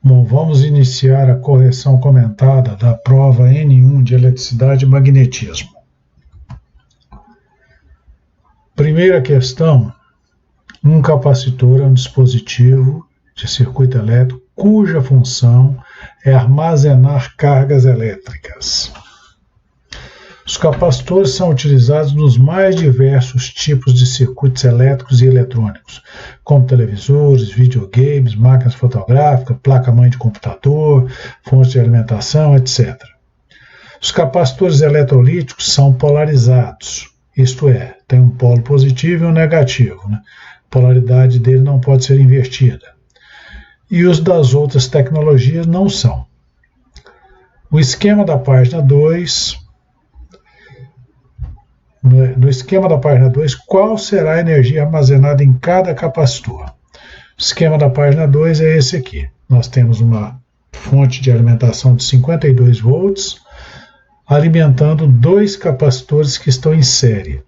Bom, vamos iniciar a correção comentada da prova N1 de eletricidade e magnetismo. Primeira questão: um capacitor é um dispositivo de circuito elétrico cuja função é armazenar cargas elétricas. Os capacitores são utilizados nos mais diversos tipos de circuitos elétricos e eletrônicos, como televisores, videogames, máquinas fotográficas, placa-mãe de computador, fontes de alimentação, etc. Os capacitores eletrolíticos são polarizados, isto é, tem um polo positivo e um negativo, né? A polaridade dele não pode ser invertida. E os das outras tecnologias não são. O esquema da página 2... No esquema da página 2, qual será a energia armazenada em cada capacitor? O esquema da página 2 é esse aqui. Nós temos uma fonte de alimentação de 52 volts, alimentando dois capacitores que estão em série.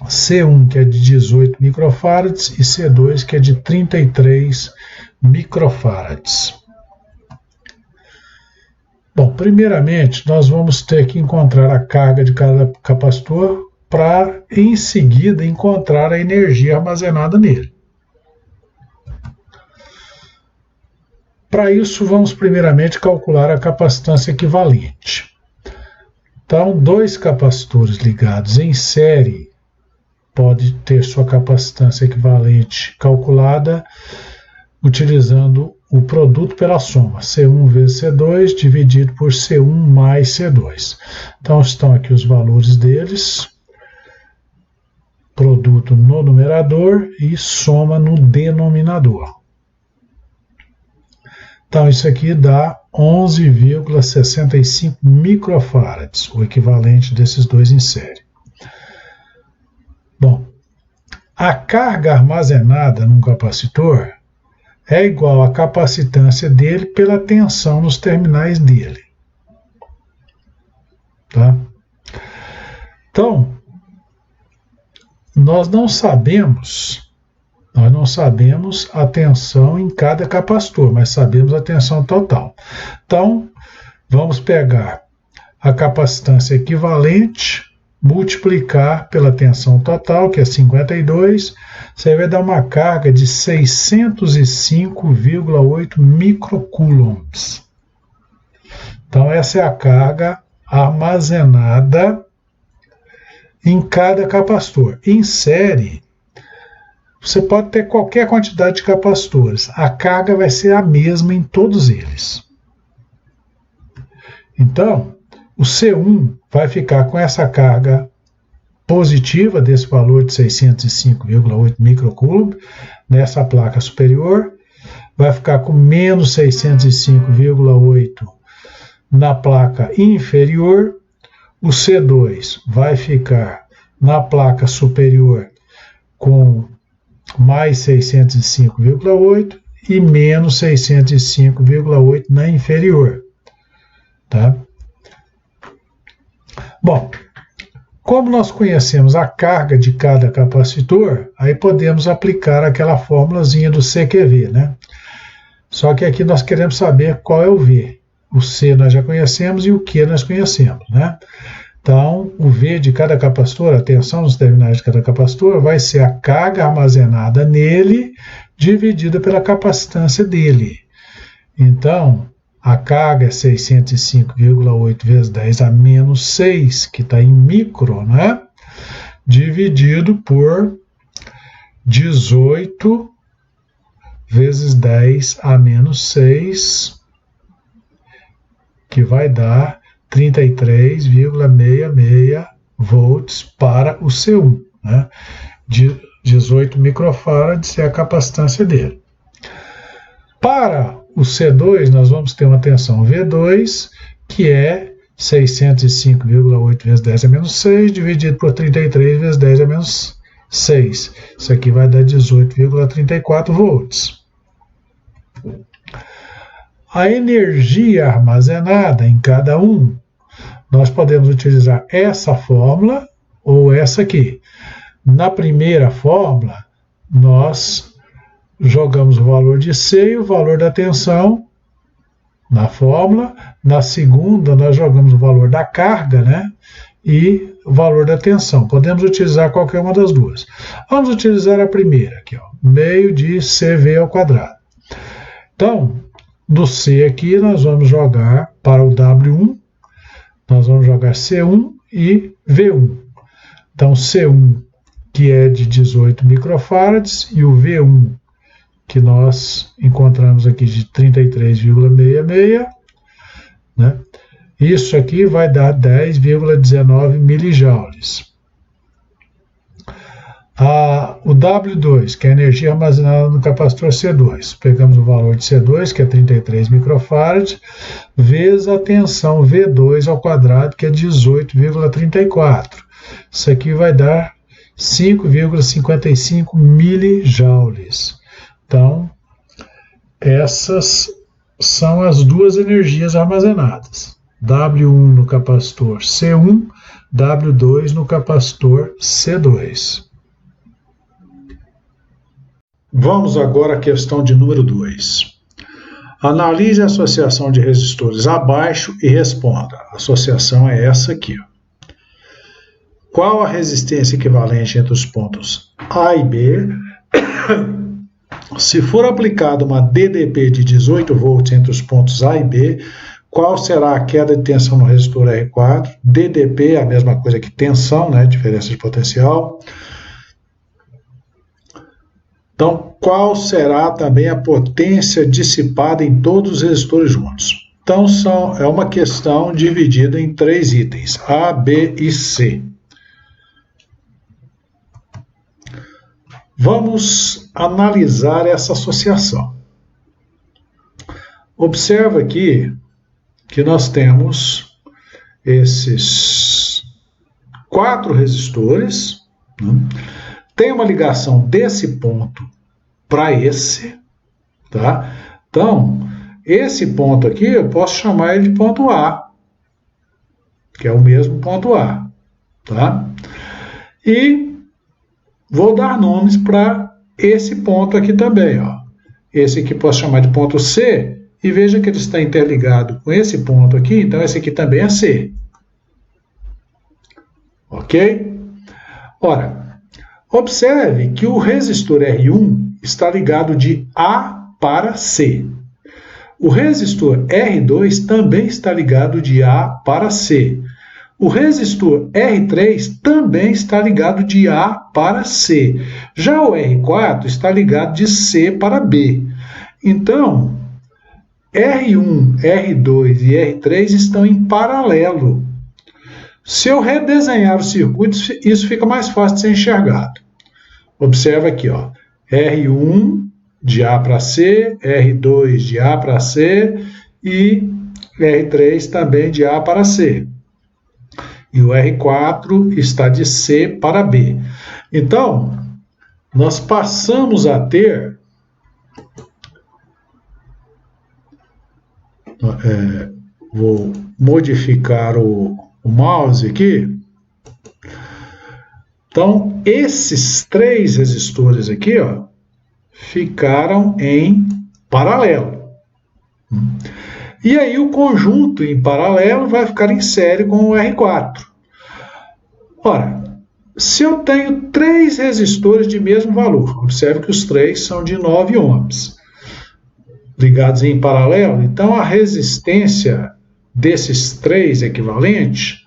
C1, que é de 18 microfarads, e C2, que é de 33 microfarads. Bom, primeiramente, nós vamos ter que encontrar a carga de cada capacitor para, em seguida, encontrar a energia armazenada nele. Para isso, vamos primeiramente calcular a capacitância equivalente. Então, dois capacitores ligados em série podem ter sua capacitância equivalente calculada utilizando o produto pela soma, C1 vezes C2 dividido por C1 mais C2. Então estão aqui os valores deles, produto no numerador e soma no denominador. Então isso aqui dá 11,65 microfarads, o equivalente desses dois em série. Bom, a carga armazenada num capacitor é igual à capacitância dele pela tensão nos terminais dele. Tá? Então, nós não sabemos a tensão em cada capacitor, mas sabemos a tensão total. Então, vamos pegar a capacitância equivalente, multiplicar pela tensão total, que é 52, você vai dar uma carga de 605,8 microcoulombs. Então, essa é a carga armazenada em cada capacitor. Em série, você pode ter qualquer quantidade de capacitores. A carga vai ser a mesma em todos eles. Então, o C1 vai ficar com essa carga positiva desse valor de 605,8 microcoulomb nessa placa superior, vai ficar com menos 605,8 na placa inferior, o C2 vai ficar na placa superior com mais 605,8 e menos 605,8 na inferior. Tá? Bom, como nós conhecemos a carga de cada capacitor, aí podemos aplicar aquela formulazinha do CQV, né? Só que aqui nós queremos saber qual é o V. O C nós já conhecemos e o Q nós conhecemos, né? Então, o V de cada capacitor, a tensão nos terminais de cada capacitor, vai ser a carga armazenada nele dividida pela capacitância dele. Então, a carga é 605,8 vezes 10 a menos 6, que está em micro, né? Dividido por 18 vezes 10 a menos 6, que vai dar 33,66 volts para o C1, né? 18 microfarads é a capacitância dele. Para o C2, nós vamos ter uma tensão V2, que é 605,8 vezes 10 a menos 6, dividido por 33 vezes 10 a menos 6. Isso aqui vai dar 18,34 volts. A energia armazenada em cada um, nós podemos utilizar essa fórmula ou essa aqui. Na primeira fórmula, nós jogamos o valor de C e o valor da tensão na fórmula. Na segunda, nós jogamos o valor da carga, né? E o valor da tensão. Podemos utilizar qualquer uma das duas. Vamos utilizar a primeira, aqui, ó, meio de CV ao quadrado. Então, do C aqui, nós vamos jogar para o W1, nós vamos jogar C1 e V1. Então, C1, que é de 18 microfarads, e o V1, que nós encontramos aqui de 33,66, né? Isso aqui vai dar 10,19 milijoules. O W2, que é a energia armazenada no capacitor C2. Pegamos o valor de C2, que é 33 microfarads, vezes a tensão V2 ao quadrado, que é 18,34. Isso aqui vai dar 5,55 milijoules. Então, essas são as duas energias armazenadas. W1 no capacitor C1, W2 no capacitor C2. Vamos agora à questão de número 2. Analise a associação de resistores abaixo e responda. A associação é essa aqui, ó. Qual a resistência equivalente entre os pontos A e B? Se for aplicada uma DDP de 18 volts entre os pontos A e B, qual será a queda de tensão no resistor R4? DDP é a mesma coisa que tensão, né? Diferença de potencial. Então, qual será também a potência dissipada em todos os resistores juntos? Então, é uma questão dividida em 3 itens, A, B e C. Vamos analisar essa associação. Observa aqui que nós temos esses 4 resistores, né? Tem uma ligação desse ponto para esse, tá? Então, esse ponto aqui eu posso chamar ele de ponto A, que é o mesmo ponto A, tá? E vou dar nomes para esse ponto aqui também, ó. Esse aqui posso chamar de ponto C, e veja que ele está interligado com esse ponto aqui, então esse aqui também é C. Ok? Ora, observe que o resistor R1 está ligado de A para C. O resistor R2 também está ligado de A para C. O resistor R3 também está ligado de A para C. Já o R4 está ligado de C para B. Então, R1, R2 e R3 estão em paralelo. Se eu redesenhar o circuito, isso fica mais fácil de ser enxergado. Observa aqui, ó, R1 de A para C, R2 de A para C e R3 também de A para C. E o R4 está de C para B. Então, nós passamos a ter vou modificar o mouse aqui. Então, esses 3 resistores aqui, ó, ficaram em paralelo. E aí o conjunto em paralelo vai ficar em série com o R4. Ora, se eu tenho 3 resistores de mesmo valor, observe que os 3 são de 9 ohms, ligados em paralelo, então a resistência desses 3 equivalentes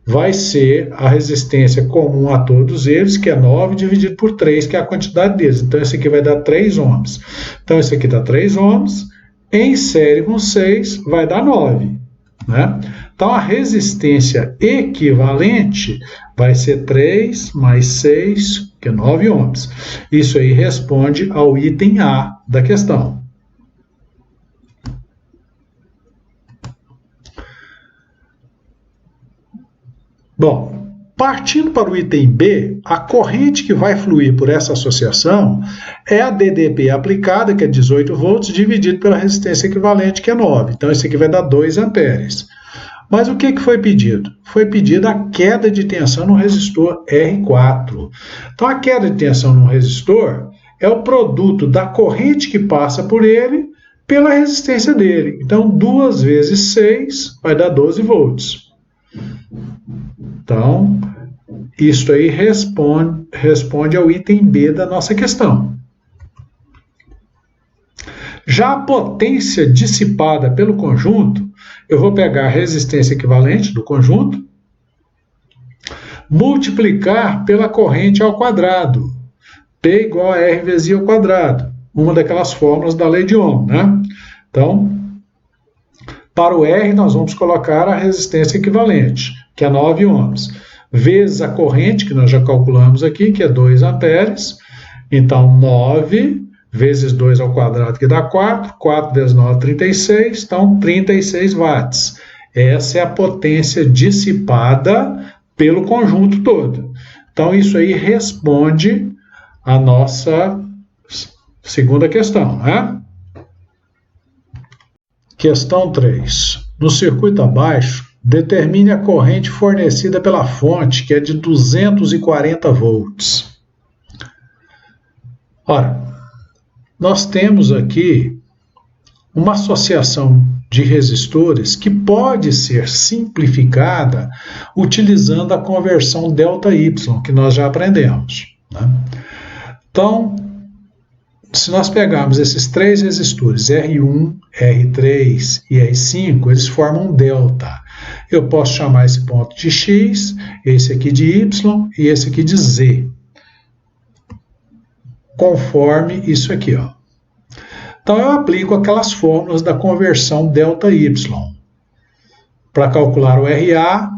vai ser a resistência comum a todos eles, que é 9 dividido por 3, que é a quantidade deles. Então, esse aqui vai dar 3 ohms. Então, esse aqui dá 3 ohms, em série com 6 vai dar 9. Né? Então, a resistência equivalente vai ser 3 mais 6, que é 9 ohms. Isso aí responde ao item A da questão. Bom, partindo para o item B, a corrente que vai fluir por essa associação é a DDP aplicada, que é 18 volts, dividido pela resistência equivalente, que é 9. Então, esse aqui vai dar 2 amperes. Mas o que foi pedido? Foi pedida a queda de tensão no resistor R4. Então, a queda de tensão no resistor é o produto da corrente que passa por ele pela resistência dele. Então, 2 vezes 6 vai dar 12 volts. Então, isso aí responde ao item B da nossa questão. Já a potência dissipada pelo conjunto, eu vou pegar a resistência equivalente do conjunto, multiplicar pela corrente ao quadrado. P igual a R vezes I ao quadrado. Uma daquelas fórmulas da lei de Ohm, né? Então, para o R, nós vamos colocar a resistência equivalente, que é 9 ohms, vezes a corrente, que nós já calculamos aqui, que é 2 amperes. Então, 9 vezes 2 ao quadrado, que dá 4. 4 vezes 9, 36. Então, 36 watts. Essa é a potência dissipada pelo conjunto todo. Então, isso aí responde a nossa segunda questão, né? Questão 3. No circuito abaixo, determine a corrente fornecida pela fonte, que é de 240 volts. Ora, nós temos aqui uma associação de resistores que pode ser simplificada utilizando a conversão ΔY, que nós já aprendemos, né? Então, se nós pegarmos esses 3 resistores, R1, R3 e R5, eles formam um delta. Eu posso chamar esse ponto de X, esse aqui de Y e esse aqui de Z, conforme isso aqui, ó. Então, eu aplico aquelas fórmulas da conversão ΔY. Para calcular o RA,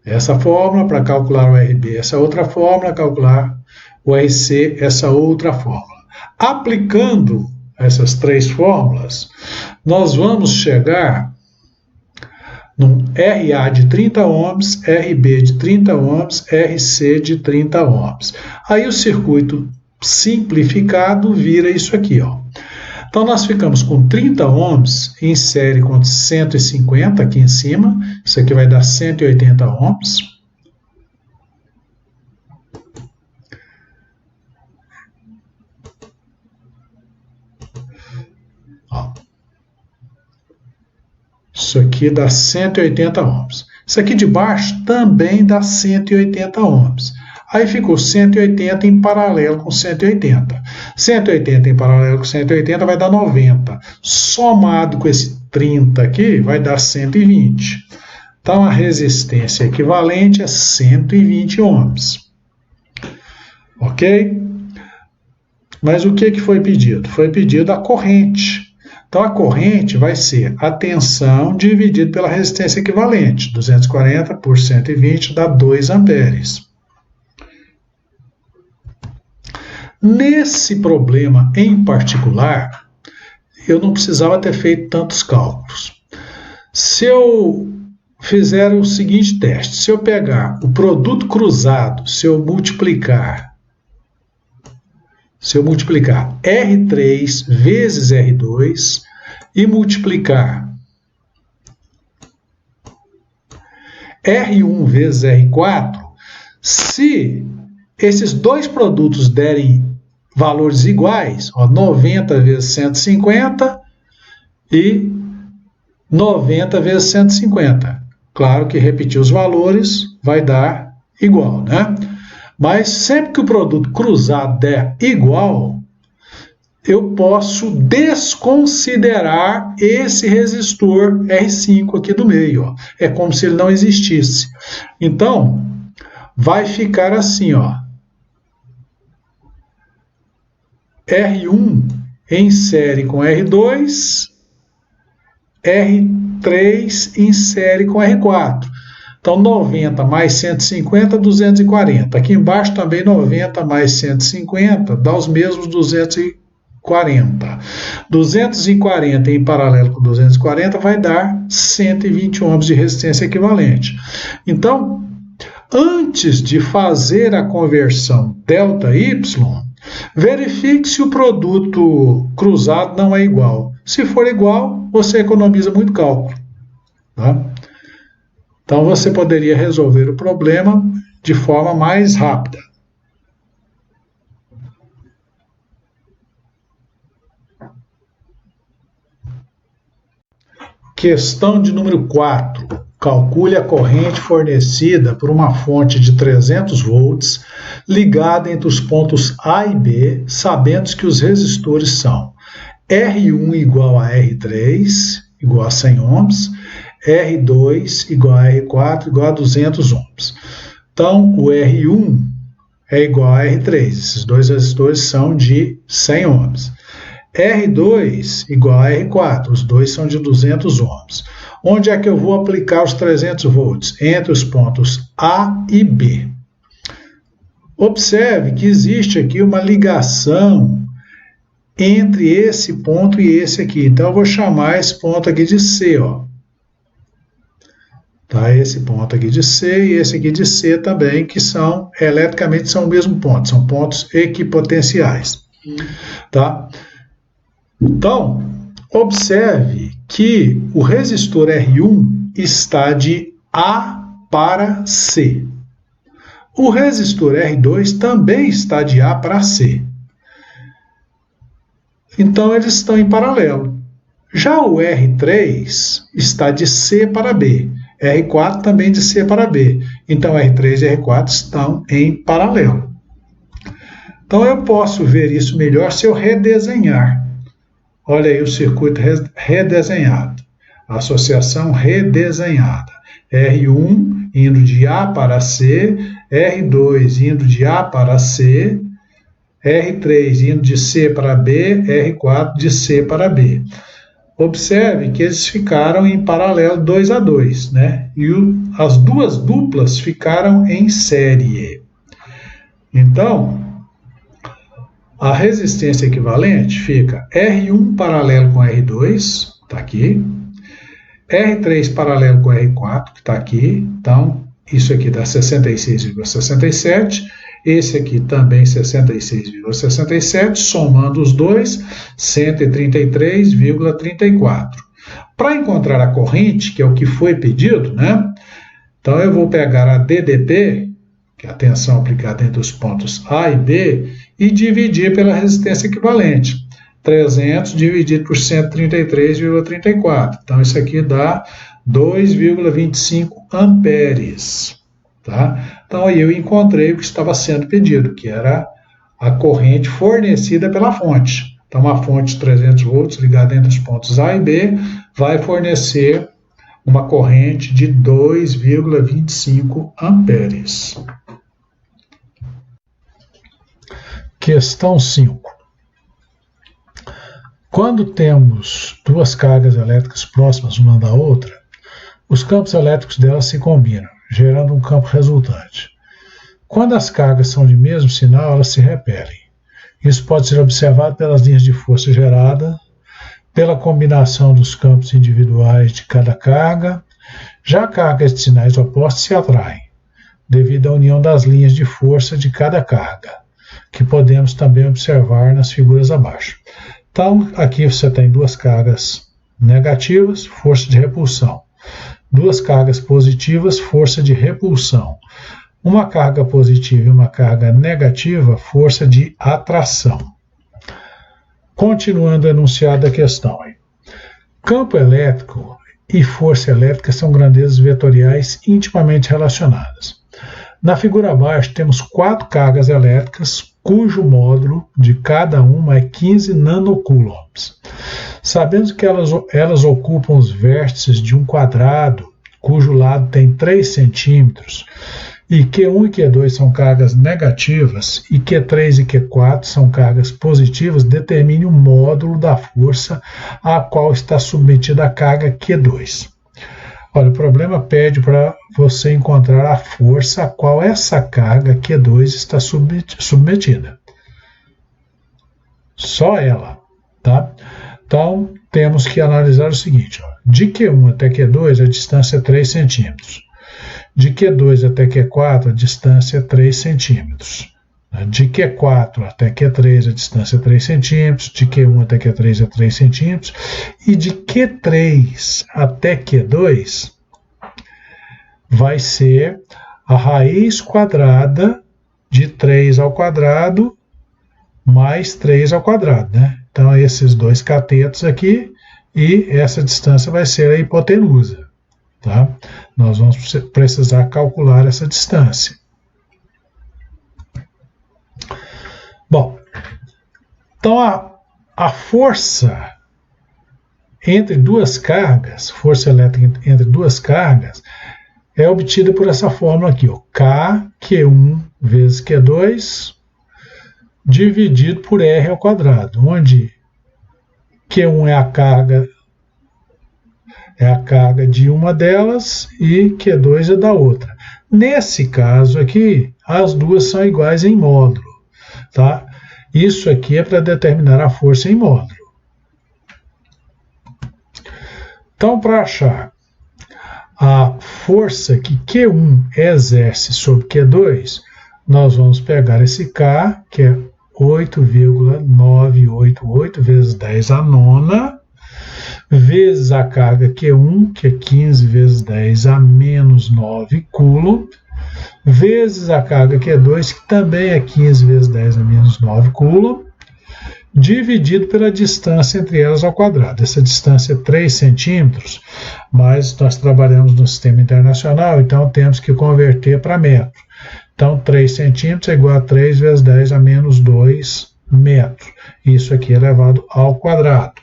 essa fórmula, para calcular o RB, essa outra fórmula, calcular o RC, essa outra fórmula. Aplicando essas 3 fórmulas, nós vamos chegar num RA de 30 ohms, RB de 30 ohms, RC de 30 ohms. Aí o circuito simplificado vira isso aqui, ó. Então, nós ficamos com 30 ohms em série com 150 aqui em cima. Isso aqui vai dar 180 ohms. Ó. Isso aqui dá 180 ohms. Isso aqui de baixo também dá 180 ohms. Aí ficou 180 em paralelo com 180. 180 em paralelo com 180 vai dar 90. Somado com esse 30 aqui, vai dar 120. Então, a resistência equivalente é 120 ohms. Ok? Mas o que foi pedido? Foi pedido a corrente. Então, a corrente vai ser a tensão dividido pela resistência equivalente. 240 por 120 dá 2 amperes. Nesse problema em particular, eu não precisava ter feito tantos cálculos. Se eu fizer o seguinte teste, se eu pegar o produto cruzado, se eu multiplicar R3 vezes R2 e multiplicar R1 vezes R4, se esses 2 produtos derem valores iguais, ó, 90 vezes 150 e 90 vezes 150. Claro que repetir os valores vai dar igual, né? Mas sempre que o produto cruzado der igual, eu posso desconsiderar esse resistor R5 aqui do meio, ó. É como se ele não existisse. Então, vai ficar assim, ó. R1 em série com R2, R3 em série com R4. Então, 90 mais 150, 240. Aqui embaixo também 90 mais 150 dá os mesmos 240. 240 em paralelo com 240 vai dar 120 ohms de resistência equivalente. Então, antes de fazer a conversão ΔY, verifique se o produto cruzado não é igual. Se for igual, você economiza muito cálculo, tá? Então, você poderia resolver o problema de forma mais rápida. Questão de número 4. Calcule a corrente fornecida por uma fonte de 300 volts ligada entre os pontos A e B, sabendo que os resistores são R1 igual a R3, igual a 100 ohms, R2 igual a R4, igual a 200 ohms. Então, o R1 é igual a R3, esses dois resistores são de 100 ohms. R2 igual a R4, os dois são de 200 ohms. Onde é que eu vou aplicar os 300 volts? Entre os pontos A e B. Observe que existe aqui uma ligação entre esse ponto e esse aqui. Então, eu vou chamar esse ponto aqui de C, ó. Tá? Esse ponto aqui de C e esse aqui de C também, que são, eletricamente, são o mesmo ponto. São pontos equipotenciais. Tá? Então, observe que o resistor R1 está de A para C. O resistor R2 também está de A para C. Então, eles estão em paralelo. Já o R3 está de C para B. R4 também de C para B. Então, R3 e R4 estão em paralelo. Então, eu posso ver isso melhor se eu redesenhar. Olha aí o circuito redesenhado. Associação redesenhada. R1 indo de A para C, R2 indo de A para C, R3 indo de C para B, R4 de C para B. Observe que eles ficaram em paralelo 2 a 2, né? E as duas duplas ficaram em série. Então, a resistência equivalente fica R1 paralelo com R2, está aqui, R3 paralelo com R4, que está aqui, então isso aqui dá 66,67, esse aqui também 66,67, somando os dois, 133,34. Para encontrar a corrente, que é o que foi pedido, né? Então eu vou pegar a DDP, que é a tensão aplicada entre os pontos A e B, e dividir pela resistência equivalente. 300 dividido por 133,34. Então, isso aqui dá 2,25 amperes. Tá? Então, aí eu encontrei o que estava sendo pedido, que era a corrente fornecida pela fonte. Então, uma fonte de 300 volts ligada entre os pontos A e B vai fornecer uma corrente de 2,25 amperes. Questão 5. Quando temos duas cargas elétricas próximas uma da outra, os campos elétricos delas se combinam, gerando um campo resultante. Quando as cargas são de mesmo sinal, elas se repelem. Isso pode ser observado pelas linhas de força gerada, pela combinação dos campos individuais de cada carga. Já cargas de sinais opostos se atraem, devido à união das linhas de força de cada carga, que podemos também observar nas figuras abaixo. Então, aqui você tem duas cargas negativas, força de repulsão. Duas cargas positivas, força de repulsão. Uma carga positiva e uma carga negativa, força de atração. Continuando o enunciado da questão. Campo elétrico e força elétrica são grandezas vetoriais intimamente relacionadas. Na figura abaixo temos 4 cargas elétricas, cujo módulo de cada uma é 15 nanocoulombs. Sabemos que elas ocupam os vértices de um quadrado, cujo lado tem 3 centímetros, e Q1 e Q2 são cargas negativas, e Q3 e Q4 são cargas positivas, determine o módulo da força a qual está submetida a carga Q2. Olha, o problema pede para você encontrar a força a qual essa carga Q2 está submetida. Só ela, tá? Então, temos que analisar o seguinte. Ó. De Q1 até Q2, a distância é 3 centímetros. De Q2 até Q4, a distância é 3 centímetros. De Q4 até Q3, a distância é 3 centímetros. De Q1 até Q3 é 3 centímetros. E de Q3 até Q2 vai ser a raiz quadrada de 3 ao quadrado mais 3 ao quadrado, né? Então, esses dois catetos aqui e essa distância vai ser a hipotenusa. Tá? Nós vamos precisar calcular essa distância. Bom, então a força entre duas cargas, força elétrica entre duas cargas, é obtida por essa fórmula aqui, ó, K, Q1 vezes Q2, dividido por R ao quadrado, onde Q1 é a carga de uma delas e Q2 é da outra. Nesse caso aqui, as duas são iguais em módulo. Tá? Isso aqui é para determinar a força em módulo. Então, para achar a força que Q1 exerce sobre Q2, nós vamos pegar esse K, que é 8,988 vezes 10 a nona, vezes a carga Q1, que é 15 vezes 10 a menos 9 coulomb, vezes a carga Q2, que também é 15 vezes 10 a menos 9 coulomb, dividido pela distância entre elas ao quadrado. Essa distância é 3 centímetros, mas nós trabalhamos no sistema internacional, então temos que converter para metro. Então, 3 centímetros é igual a 3 vezes 10 a menos 2 metros. Isso aqui é elevado ao quadrado.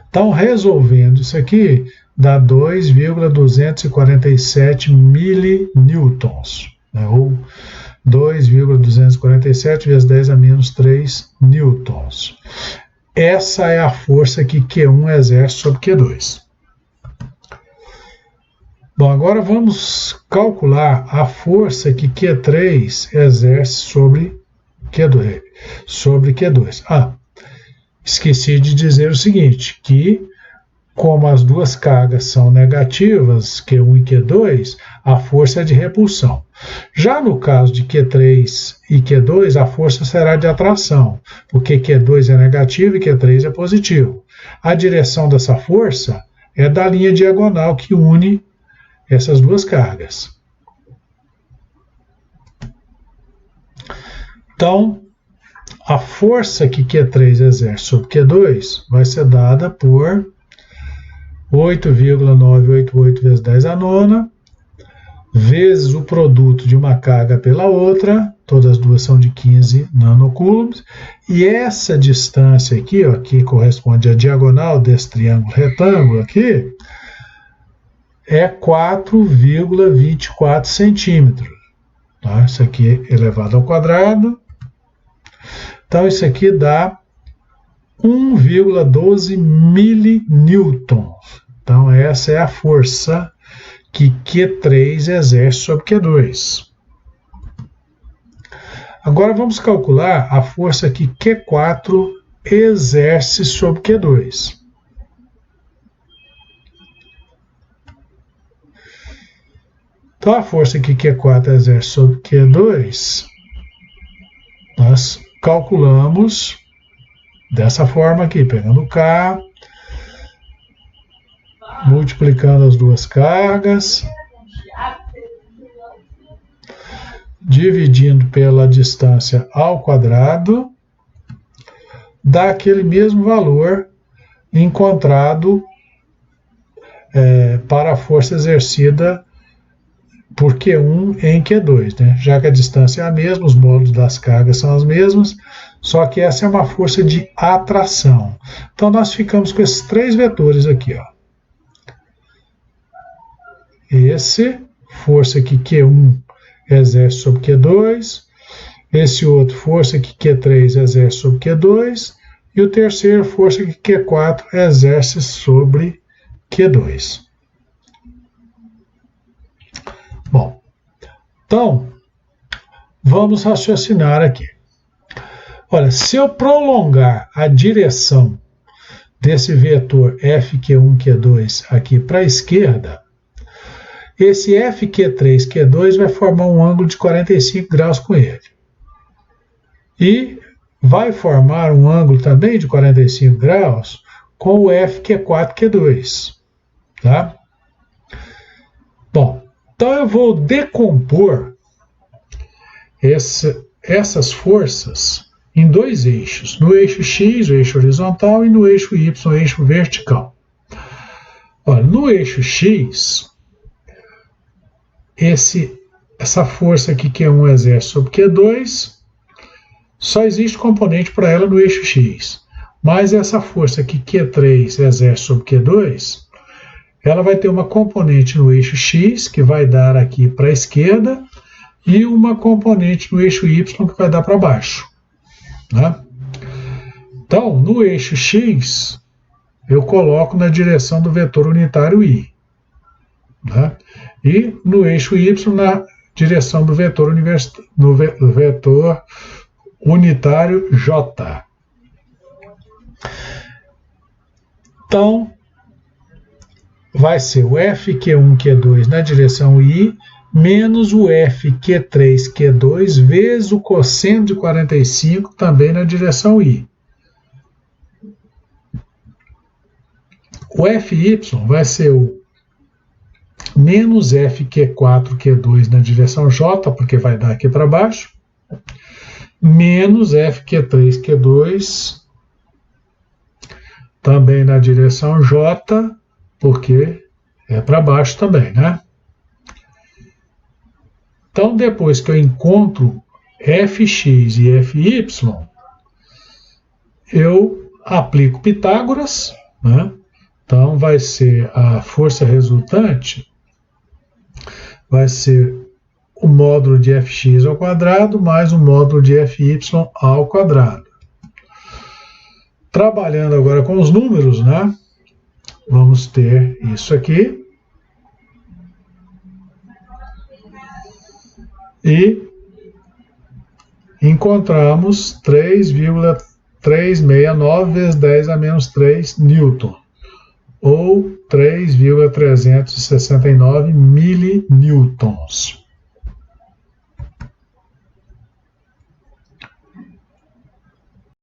Então, resolvendo isso aqui, dá 2,247 milinewtons, né? Ou 2,247 vezes 10 a menos 3 newtons. Essa é a força que Q1 exerce sobre Q2. Bom, agora vamos calcular a força que Q3 exerce sobre Q2. Esqueci de dizer o seguinte, que como as duas cargas são negativas, Q1 e Q2, a força é de repulsão. Já no caso de Q3 e Q2, a força será de atração, porque Q2 é negativo e Q3 é positivo. A direção dessa força é da linha diagonal que une essas duas cargas. Então, a força que Q3 exerce sobre Q2 vai ser dada por 8,988 vezes 10 a nona, vezes o produto de uma carga pela outra, todas as duas são de 15 nanocoulombs, e essa distância aqui, ó, que corresponde à diagonal desse triângulo retângulo aqui, é 4,24 centímetros. Tá? Isso aqui é elevado ao quadrado. Então, isso aqui dá 1,12 milinewtons. Então, essa é a força que Q3 exerce sobre Q2. Agora, vamos calcular a força que Q4 exerce sobre Q2. Então, a força que Q4 exerce sobre Q2, nós calculamos dessa forma aqui, pegando K, multiplicando as duas cargas, dividindo pela distância ao quadrado, dá aquele mesmo valor encontrado para a força exercida por Q1 em Q2, né? Já que a distância é a mesma, os módulos das cargas são as mesmas, só que essa é uma força de atração. Então, nós ficamos com esses três vetores aqui, ó. Esse, força que Q1 exerce sobre Q2, esse outro, força que Q3 exerce sobre Q2, e o terceiro, força que Q4 exerce sobre Q2. Bom, então, vamos raciocinar aqui. Olha, se eu prolongar a direção desse vetor FQ1Q2 aqui para a esquerda, esse FQ3Q2 vai formar um ângulo de 45 graus com ele. E vai formar um ângulo também de 45 graus com o FQ4Q2. Tá? Bom, então eu vou decompor essas forças em dois eixos, no eixo X, o eixo horizontal, e no eixo Y, o eixo vertical. Olha, no eixo X, essa força aqui, Q1 exerce sobre Q2, só existe componente para ela no eixo X. Mas essa força que Q3 exerce sobre Q2, ela vai ter uma componente no eixo X, que vai dar aqui para a esquerda, e uma componente no eixo Y, que vai dar para baixo. Né? Então, no eixo X, eu coloco na direção do vetor unitário I. Né? E no eixo Y, na direção do vetor unitário J. Então, vai ser o FQ1, Q2 na direção I, menos o FQ3, Q2, vezes o cosseno de 45, também na direção I. O FY vai ser o menos FQ4, Q2 na direção J, porque vai dar aqui para baixo, menos FQ3, Q2, também na direção J, porque é para baixo também, né? Então, depois que eu encontro Fx e Fy, eu aplico Pitágoras, né? Então, vai ser a força resultante, vai ser o módulo de Fx ao quadrado mais o módulo de Fy ao quadrado. Trabalhando agora com os números, né? Vamos ter isso aqui. E encontramos 3,369 vezes 10 a menos 3 newton, ou 3,369 milinewtons.